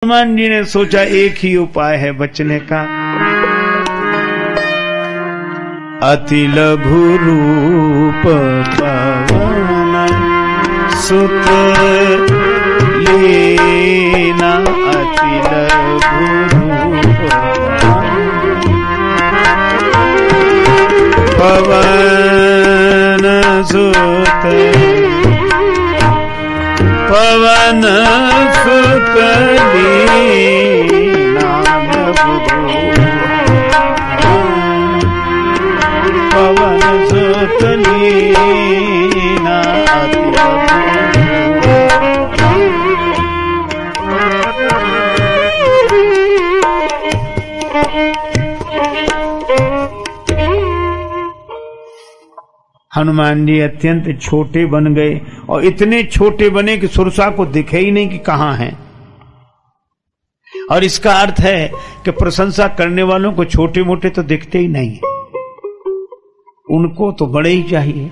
हनुमान जी ने सोचा एक ही उपाय है बचने का। अति लघु रूप पवन सुत लेना, अति लघु रूप पवन सुत, पवन सुत लीना, पवन सुत लीना। हनुमान जी अत्यंत छोटे बन गए और इतने छोटे बने कि सुरसा को दिखे ही नहीं कि कहां हैं। और इसका अर्थ है कि प्रशंसा करने वालों को छोटे मोटे तो दिखते ही नहीं, उनको तो बड़े ही चाहिए।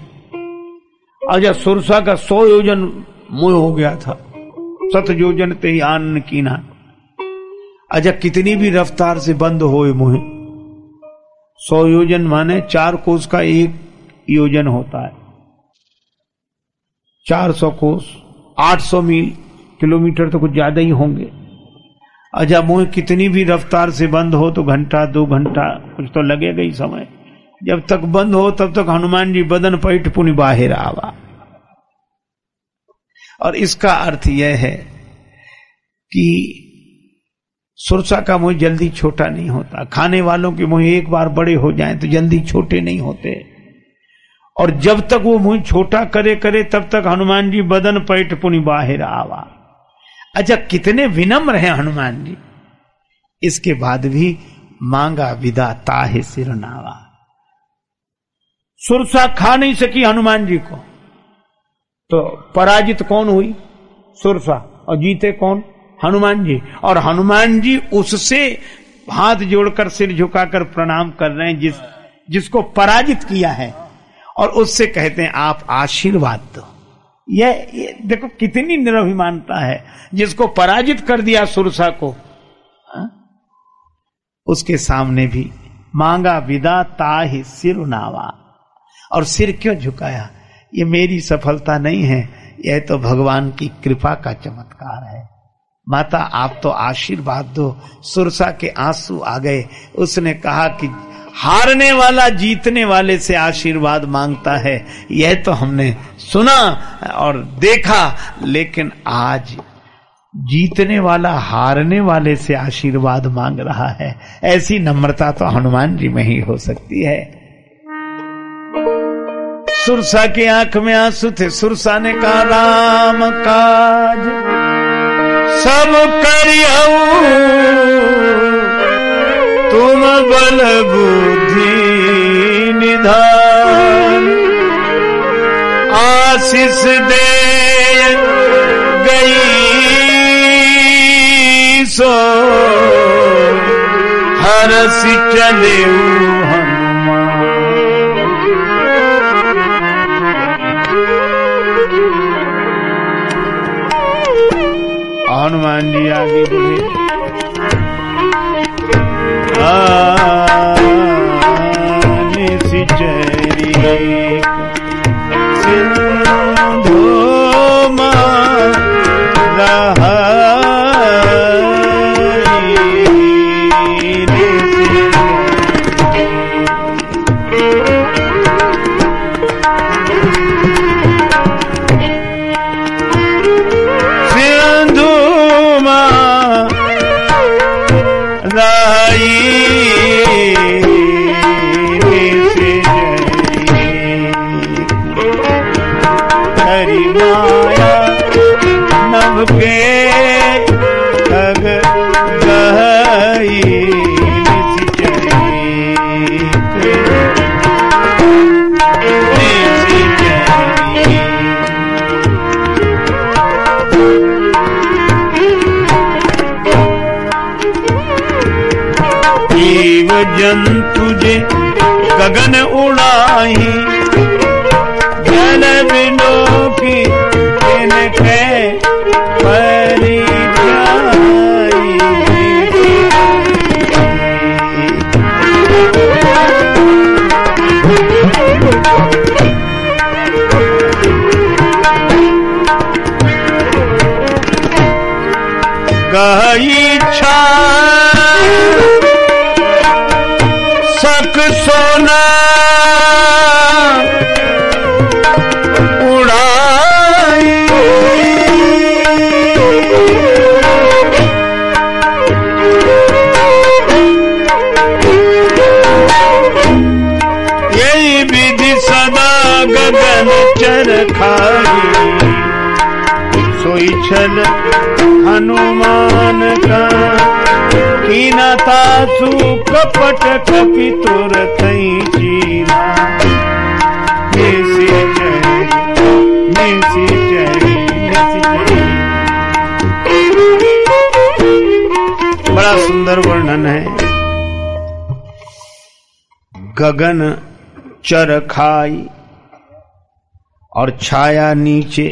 अजय सुरसा का 100 योजन मुंह हो गया था, 7 योजन ते ही आन कीना। अजय कितनी भी रफ्तार से बंद होए मुंह, 100 योजन माने 4 कोस का 1 योजन होता है, 400 कोस 800 मील, किलोमीटर तो कुछ ज्यादा ही होंगे। अच्छा मुंह कितनी भी रफ्तार से बंद हो तो घंटा 2 घंटा कुछ तो लगेगा ही समय। जब तक बंद हो तब तक हनुमान जी बदन पैठ पुनि बाहर आवा। और इसका अर्थ यह है कि सुरसा का मुंह जल्दी छोटा नहीं होता। खाने वालों के मुंह एक बार बड़े हो जाएं तो जल्दी छोटे नहीं होते। और जब तक वो मुंह छोटा करे करे तब तक हनुमान जी बदन पैठ पुनि बाहर आवा। अच्छा कितने विनम्र हैं हनुमान जी। इसके बाद भी मांगा विदा ताहे सिरनावा। सुरसा खा नहीं सकी हनुमान जी को, तो पराजित कौन हुई? सुरसा। और जीते कौन? हनुमान जी। और हनुमान जी उससे हाथ जोड़कर सिर झुकाकर प्रणाम कर रहे हैं जिसको पराजित किया है, और उससे कहते हैं आप आशीर्वाद दो। ये देखो कितनी निराभिमानता है। जिसको पराजित कर दिया सुरसा को, उसके सामने भी मांगा विदा ताहि सिरनावा। और सिर क्यों झुकाया? ये मेरी सफलता नहीं है, यह तो भगवान की कृपा का चमत्कार है। माता आप तो आशीर्वाद दो। सुरसा के आंसू आ गए। उसने कहा कि हारने वाला जीतने वाले से आशीर्वाद मांगता है, यह तो हमने सुना और देखा, लेकिन आज जीतने वाला हारने वाले से आशीर्वाद मांग रहा है। ऐसी नम्रता तो हनुमान जी में ही हो सकती है। सुरसा की आंख में आंसू थे। सुरसा ने कहा राम काज सब करियऊ, तुम बल बुद्धि निधान। आशीष दे गई सो हरस चले हनुमान। हनुमान जी आगे बढ़े। सिचरी सिंधु जंतु जे गगन उड़ाई, जल बिंदो की इनके परी जाई। गई छा सक सोना उड़ाई, यही विधि सदा गगन चरखाई, सोई छल हनुमान का कीना तासु कपट कपि तुर थई चीना, नेसी चढ़ी नेसी चढ़ी नेसी चढ़ी। बड़ा सुंदर वर्णन है। गगन चर खाई और छाया नीचे,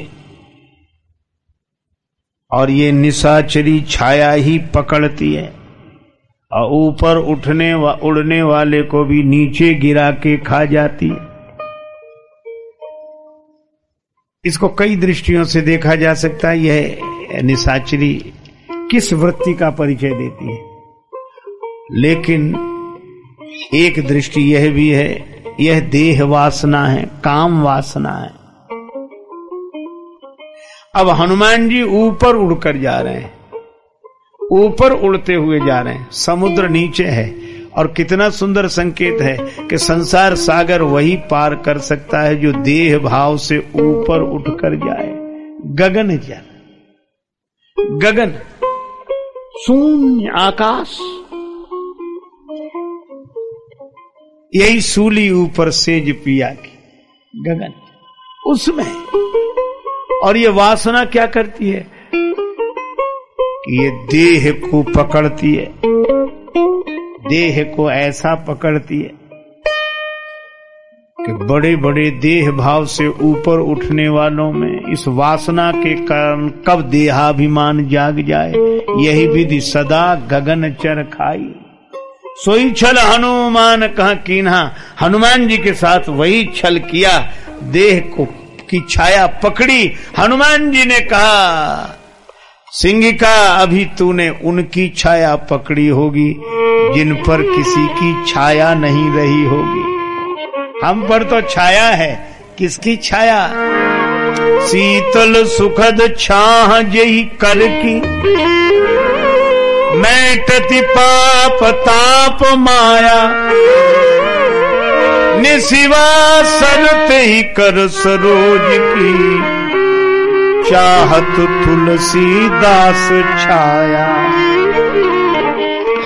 और ये निशाचरी छाया ही पकड़ती है और ऊपर उड़ने वाले को भी नीचे गिरा के खा जाती है। इसको कई दृष्टियों से देखा जा सकता है। यह निशाचरी किस वृत्ति का परिचय देती है, लेकिन एक दृष्टि यह भी है, यह देह वासना है, काम वासना है। अब हनुमान जी ऊपर उड़कर जा रहे हैं, ऊपर उड़ते हुए जा रहे हैं, समुद्र नीचे है, और कितना सुंदर संकेत है कि संसार सागर वही पार कर सकता है जो देह भाव से ऊपर उठकर जाए। गगन जल, गगन शून्य आकाश, यही सूली ऊपर सेज पिया की गगन उसमें। और ये वासना क्या करती है कि ये देह को पकड़ती है, देह को ऐसा पकड़ती है कि बड़े बड़े देह भाव से ऊपर उठने वालों में इस वासना के कारण कब देहाभिमान जाग जाए। यही विधि सदा गगन चर खाई, सोई छल हनुमान कहा कीन्हा। हनुमान जी के साथ वही छल किया, देह को की छाया पकड़ी। हनुमान जी ने कहा, सिंहिका अभी तूने उनकी छाया पकड़ी होगी जिन पर किसी की छाया नहीं रही होगी। हम पर तो छाया है, किसकी छाया? शीतल सुखद छाह जही कर की, मैटति पाप ताप माया, निशिवा सरते ही कर सरोज की, चाहत तुलसीदास छाया।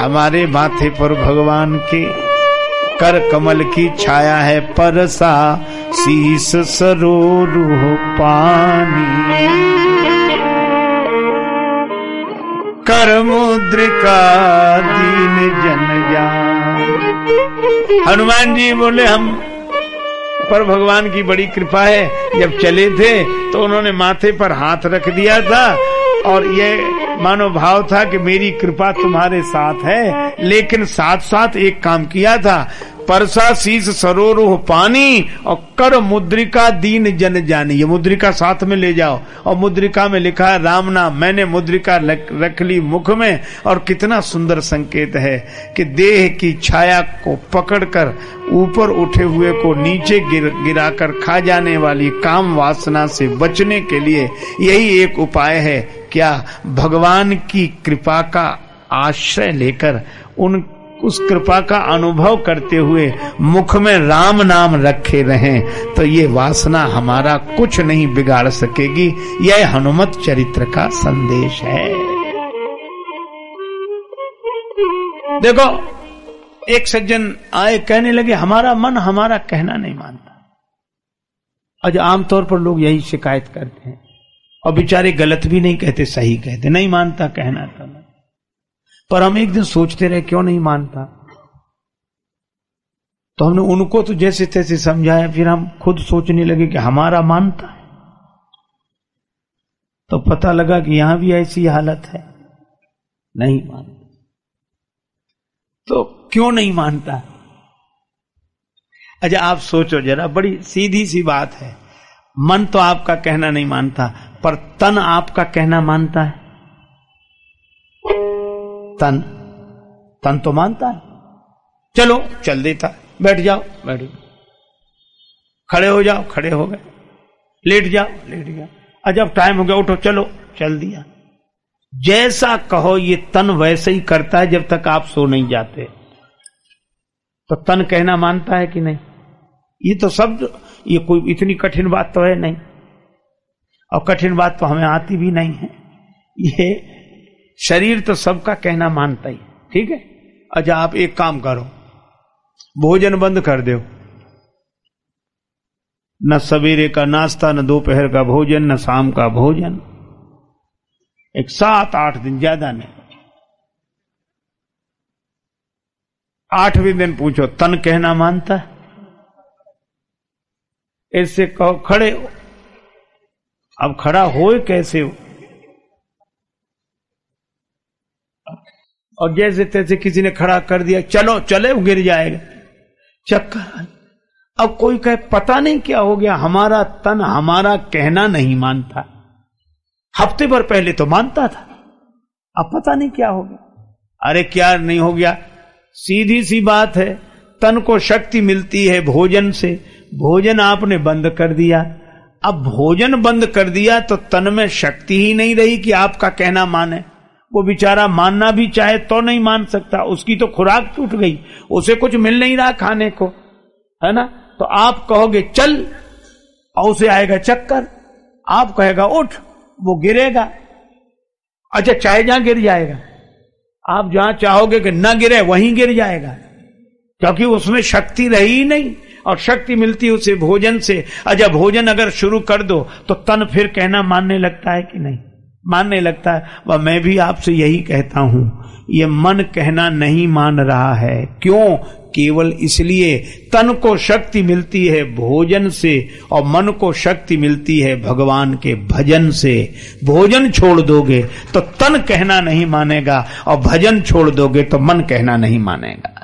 हमारे माथे पर भगवान के कर कमल की छाया है, परसा शीस सरोरुह पानी, कर मुद्रिका दीन जन जान। हनुमान जी बोले हम पर भगवान की बड़ी कृपा है। जब चले थे तो उन्होंने माथे पर हाथ रख दिया था और ये मानो भाव था कि मेरी कृपा तुम्हारे साथ है, लेकिन साथ साथ एक काम किया था, परसा शीस सरोरुह पानी और कर मुद्रिका दीन जन जानी। ये मुद्रिका साथ में ले जाओ, और मुद्रिका में लिखा है राम नाम। मैंने मुद्रिका रख ली मुख में, और कितना सुंदर संकेत है कि देह की छाया को पकड़कर ऊपर उठे हुए को नीचे गिराकर खा जाने वाली काम वासना से बचने के लिए यही एक उपाय है। क्या? भगवान की कृपा का आश्रय लेकर उस कृपा का अनुभव करते हुए मुख में राम नाम रखे रहें, तो ये वासना हमारा कुछ नहीं बिगाड़ सकेगी। यह हनुमत चरित्र का संदेश है। देखो, एक सज्जन आए, कहने लगे हमारा मन हमारा कहना नहीं मानता। आज आमतौर पर लोग यही शिकायत करते हैं, और बेचारे गलत भी नहीं कहते, सही कहते, नहीं मानता कहना तो। पर हम एक दिन सोचते रहे क्यों नहीं मानता, तो हमने उनको तो जैसे तैसे समझाया, फिर हम खुद सोचने लगे कि हमारा मानता है, तो पता लगा कि यहां भी ऐसी हालत है, नहीं मानता। तो क्यों नहीं मानता? अच्छा आप सोचो जरा, बड़ी सीधी सी बात है। मन तो आपका कहना नहीं मानता, पर तन आपका कहना मानता है। तन तो मानता है, चलो चल देता है, बैठ जाओ बैठ जाओ, खड़े हो जाओ खड़े हो गए, लेट जाओ लेट जाओ, जब टाइम हो गया उठो चलो चल दिया। जैसा कहो ये तन वैसे ही करता है जब तक आप सो नहीं जाते। तो तन कहना मानता है कि नहीं? ये तो सब, ये कोई इतनी कठिन बात तो है नहीं, और कठिन बात तो हमें आती भी नहीं है। ये शरीर तो सबका कहना मानता ही, ठीक है। अच्छा आप एक काम करो, भोजन बंद कर दो, न सवेरे का नाश्ता, न दोपहर का भोजन, न शाम का भोजन, एक 7-8 दिन, ज्यादा नहीं। 8वें दिन पूछो तन कहना मानता है? ऐसे कहो खड़े हो, अब खड़ा हो कैसे हो? और जैसे तैसे किसी ने खड़ा कर दिया, चलो चले, वो गिर जाएगा, चक्कर। अब कोई कहे पता नहीं क्या हो गया, हमारा तन हमारा कहना नहीं मानता। हफ्ते भर पहले तो मानता था, अब पता नहीं क्या हो गया। अरे क्या नहीं हो गया, सीधी सी बात है, तन को शक्ति मिलती है भोजन से, भोजन आपने बंद कर दिया। अब भोजन बंद कर दिया तो तन में शक्ति ही नहीं रही कि आपका कहना माने। वो बेचारा मानना भी चाहे तो नहीं मान सकता, उसकी तो खुराक टूट गई, उसे कुछ मिल नहीं रहा खाने को, है ना। तो आप कहोगे चल, और उसे आएगा चक्कर, आप कहेगा उठ, वो गिरेगा। अच्छा चाहे जहां गिर जाएगा, आप जहां चाहोगे कि न गिरे वहीं गिर जाएगा, क्योंकि उसमें शक्ति रही ही नहीं, और शक्ति मिलती है उसे भोजन से। अच्छा भोजन अगर शुरू कर दो तो तन फिर कहना मानने लगता है कि नहीं? मानने लगता है। वह मैं भी आपसे यही कहता हूं, ये मन कहना नहीं मान रहा है। क्यों? केवल इसलिए तन को शक्ति मिलती है भोजन से, और मन को शक्ति मिलती है भगवान के भजन से। भोजन छोड़ दोगे तो तन कहना नहीं मानेगा, और भजन छोड़ दोगे तो मन कहना नहीं मानेगा।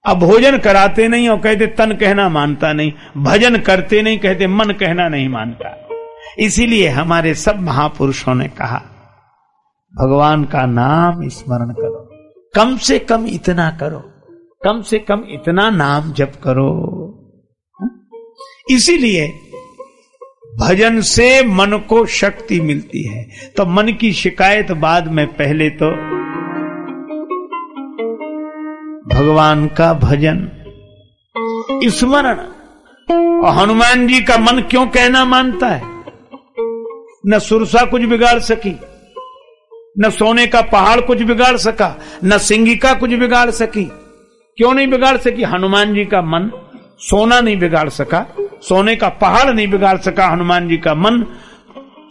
अब भोजन कराते नहीं और कहते तन कहना मानता नहीं, भजन करते नहीं कहते मन कहना नहीं मानता। इसीलिए हमारे सब महापुरुषों ने कहा भगवान का नाम स्मरण करो, कम से कम इतना करो, कम से कम इतना नाम जप करो। इसीलिए भजन से मन को शक्ति मिलती है। तो मन की शिकायत बाद में, पहले तो भगवान का भजन स्मरण। और हनुमान जी का मन क्यों कहना मानता है? न सुरसा कुछ बिगाड़ सकी, न सोने का पहाड़ कुछ बिगाड़ सका, न सिंगिका कुछ बिगाड़ सकी। क्यों नहीं बिगाड़ सकी? हनुमान जी का मन सोना नहीं बिगाड़ सका, सोने का पहाड़ नहीं बिगाड़ सका हनुमान जी का मन,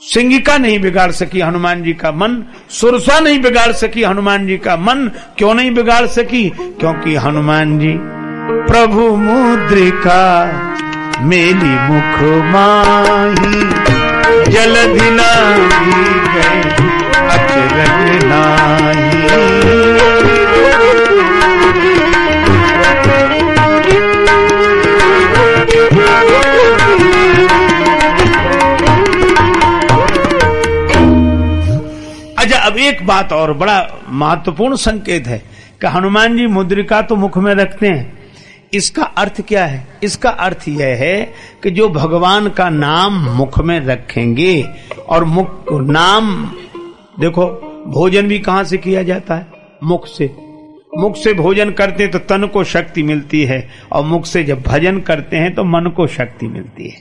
सिंगिका नहीं बिगाड़ सकी हनुमान जी का मन, सुरसा नहीं बिगाड़ सकी हनुमान जी का मन। क्यों नहीं बिगाड़ सकी? क्योंकि हनुमान जी प्रभु मुद्रिका मेली मुख माही, जलधि नाही गए अचरज नाही। अच्छा अब एक बात और, बड़ा महत्वपूर्ण संकेत है कि हनुमान जी मुद्रिका तो मुख में रखते हैं। इसका अर्थ क्या है? इसका अर्थ यह है कि जो भगवान का नाम मुख में रखेंगे, और मुख नाम, देखो भोजन भी कहां से किया जाता है? मुख से। मुख से भोजन करते तो तन को शक्ति मिलती है, और मुख से जब भजन करते हैं तो मन को शक्ति मिलती है।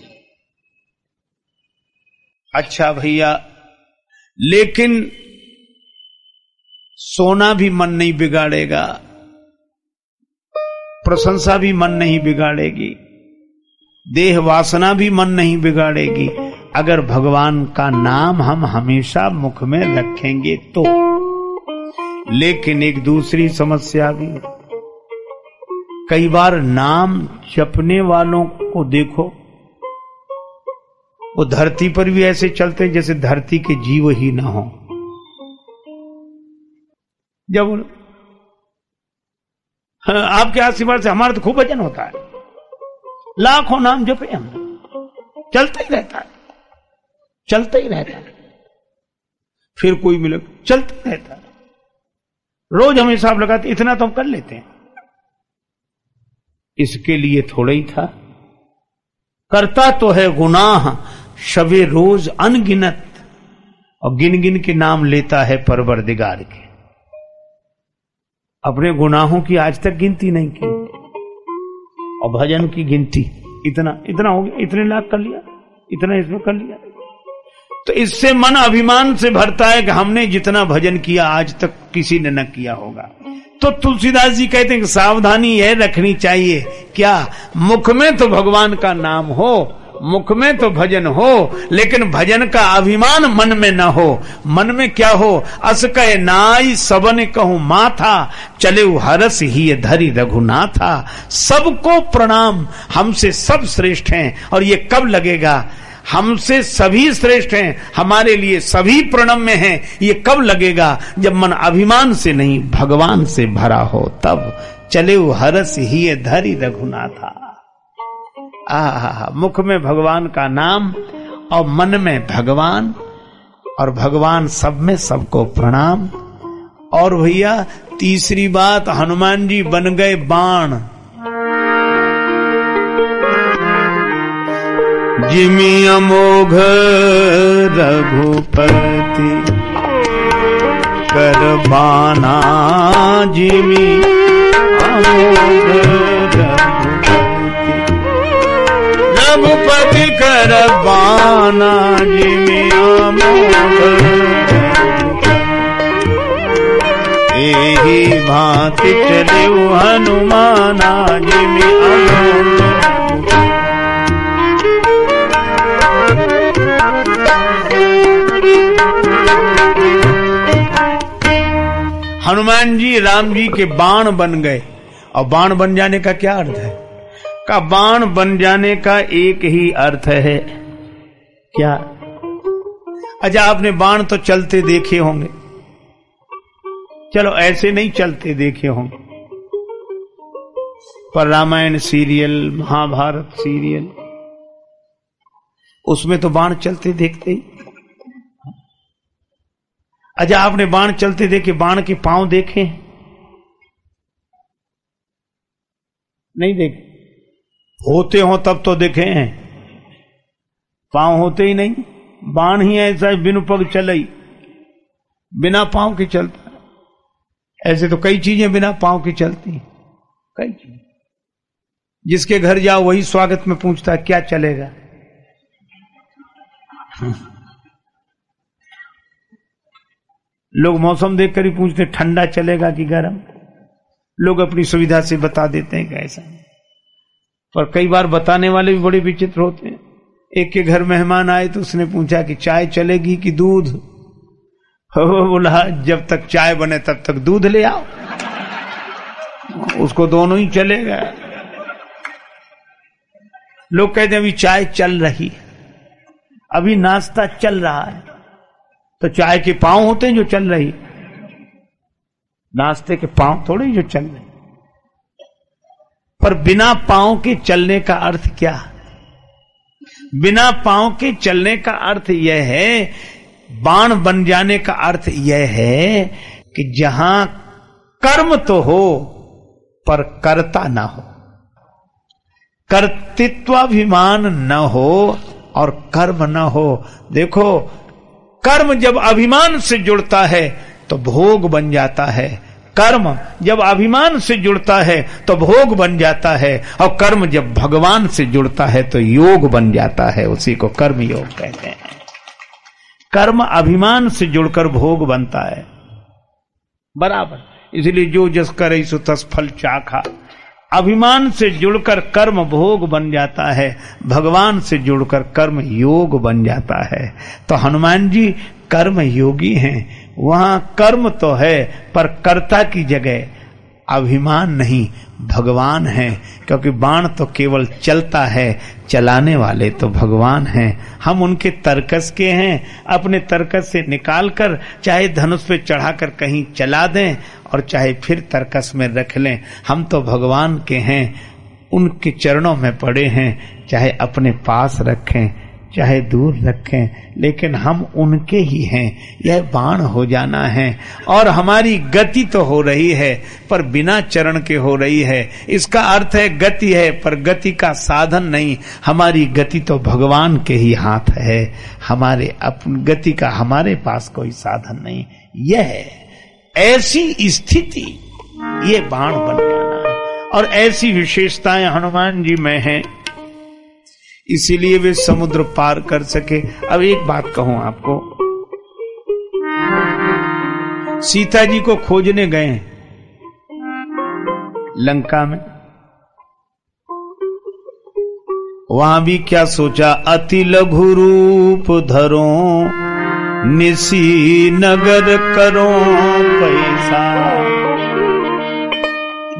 अच्छा भैया, लेकिन सोना भी मन नहीं बिगाड़ेगा, प्रशंसा भी मन नहीं बिगाड़ेगी, देह वासना भी मन नहीं बिगाड़ेगी, अगर भगवान का नाम हम हमेशा मुख में रखेंगे तो। लेकिन एक दूसरी समस्या भी, कई बार नाम जपने वालों को देखो, वो धरती पर भी ऐसे चलते हैं जैसे धरती के जीव ही ना हो। जब आपके आशीर्वाद से हमारा तो खूब भजन होता है, लाखों नाम जपे हम, चलता ही रहता है, चलता ही रहता है। फिर कोई मिले, चलता रहता है। रोज हम हिसाब लगाते, इतना तो हम कर लेते हैं। इसके लिए थोड़ा ही था, करता तो है गुनाह शबे रोज अनगिनत, और गिन गिन के नाम लेता है परवरदिगार के। अपने गुनाहों की आज तक गिनती नहीं की, और भजन की गिनती इतना इतना हो गया, इतने लाख कर लिया, इतना इसमें कर लिया। तो इससे मन अभिमान से भरता है कि हमने जितना भजन किया आज तक किसी ने न किया होगा। तो तुलसीदास जी कहते हैं कि सावधानी यह रखनी चाहिए, क्या मुख में तो भगवान का नाम हो, मुख में तो भजन हो, लेकिन भजन का अभिमान मन में न हो। मन में क्या हो, अस कहे नाई सबन कहूं माथा, चले हरस ही धरि रघुनाथा। सबको प्रणाम, हमसे सब श्रेष्ठ हैं, और ये कब लगेगा, हमसे सभी श्रेष्ठ हैं, हमारे लिए सभी प्रणम में हैं। ये कब लगेगा, जब मन अभिमान से नहीं भगवान से भरा हो, तब चले हरस ही धरि रघुनाथा। मुख में भगवान का नाम और मन में भगवान, और भगवान सब में सबको प्रणाम। और भैया तीसरी बात, हनुमान जी बन गए बाण। जिमि अमोघ रघुपति कर बाना, जिमि अमोघ रघुपति कर बाना, जिमि अमोघ एहि भांति चले हनुमाना, जिमि अमोघ। हनुमान जी राम जी के बाण बन गए। और बाण बन जाने का क्या अर्थ है, का बाण बन जाने का एक ही अर्थ है, क्या? अच्छा, आपने बाण तो चलते देखे होंगे, चलो ऐसे नहीं चलते देखे होंगे, पर रामायण सीरियल, महाभारत सीरियल, उसमें तो बाण चलते देखते ही। अच्छा, आपने बाण चलते देखे, बाण के पांव देखे? नहीं देखे। होते हो तब तो देखे हैं, पांव होते ही नहीं। बाण ही ऐसा बिनु पग चलई, बिना पांव के चलता है। ऐसे तो कई चीजें बिना पांव की चलती हैं, कई चीजें। जिसके घर जाओ वही स्वागत में पूछता है क्या चलेगा। लोग मौसम देखकर ही पूछते ठंडा चलेगा कि गर्म। लोग अपनी सुविधा से बता देते हैं कि ऐसा, पर कई बार बताने वाले भी बड़े विचित्र होते हैं। एक के घर मेहमान आए तो उसने पूछा कि चाय चलेगी कि दूध। वो बोला जब तक चाय बने तब तक दूध ले आओ, उसको दोनों ही चलेगा। लोग कहते हैं अभी चाय चल रही है, अभी नाश्ता चल रहा है, तो चाय के पांव होते हैं जो चल रही, नाश्ते के पांव थोड़े जो चल रहे। पर बिना पांव के चलने का अर्थ क्या? बिना पांव के चलने का अर्थ यह है, बाण बन जाने का अर्थ यह है कि जहां कर्म तो हो पर कर्ता ना हो, कर्तृत्वाभिमान न हो और कर्म न हो। देखो, कर्म जब अभिमान से जुड़ता है तो भोग बन जाता है, कर्म जब अभिमान से जुड़ता है तो भोग बन जाता है, और कर्म जब भगवान से जुड़ता है तो योग बन जाता है। उसी को कर्म योग कहते हैं। कर्म अभिमान से जुड़कर भोग बनता है, बराबर। इसलिए जो जस करे सो तस फल चाखा। अभिमान से जुड़कर कर्म भोग बन जाता है, भगवान से जुड़कर कर्म योग बन जाता है। तो हनुमान जी कर्म योगी हैं। वहां कर्म तो है पर कर्ता की जगह अभिमान नहीं, भगवान है। क्योंकि बाण तो केवल चलता है, चलाने वाले तो भगवान हैं। हम उनके तर्कस के हैं, अपने तर्कस से निकालकर चाहे धनुष पे चढ़ाकर कहीं चला दें और चाहे फिर तर्कस में रख लें। हम तो भगवान के हैं, उनके चरणों में पड़े हैं, चाहे अपने पास रखें चाहे दूर रखें, लेकिन हम उनके ही हैं। यह बाण हो जाना है और हमारी गति तो हो रही है पर बिना चरण के हो रही है। इसका अर्थ है गति है पर गति का साधन नहीं। हमारी गति तो भगवान के ही हाथ है, हमारे अपनी गति का हमारे पास कोई साधन नहीं। यह ऐसी स्थिति ये बाण बन जाना है और ऐसी विशेषताएं हनुमान जी में हैं, इसीलिए वे समुद्र पार कर सके। अब एक बात कहूं आपको, सीता जी को खोजने गए लंका में, वहां भी क्या सोचा, अति लघु रूप धरो निसी नगर करो पैसा।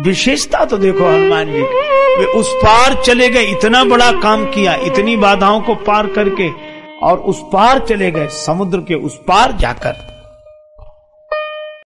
विशेषता तो देखो हनुमान जी, वे उस पार चले गए, इतना बड़ा काम किया, इतनी बाधाओं को पार करके, और उस पार चले गए, समुद्र के उस पार जाकर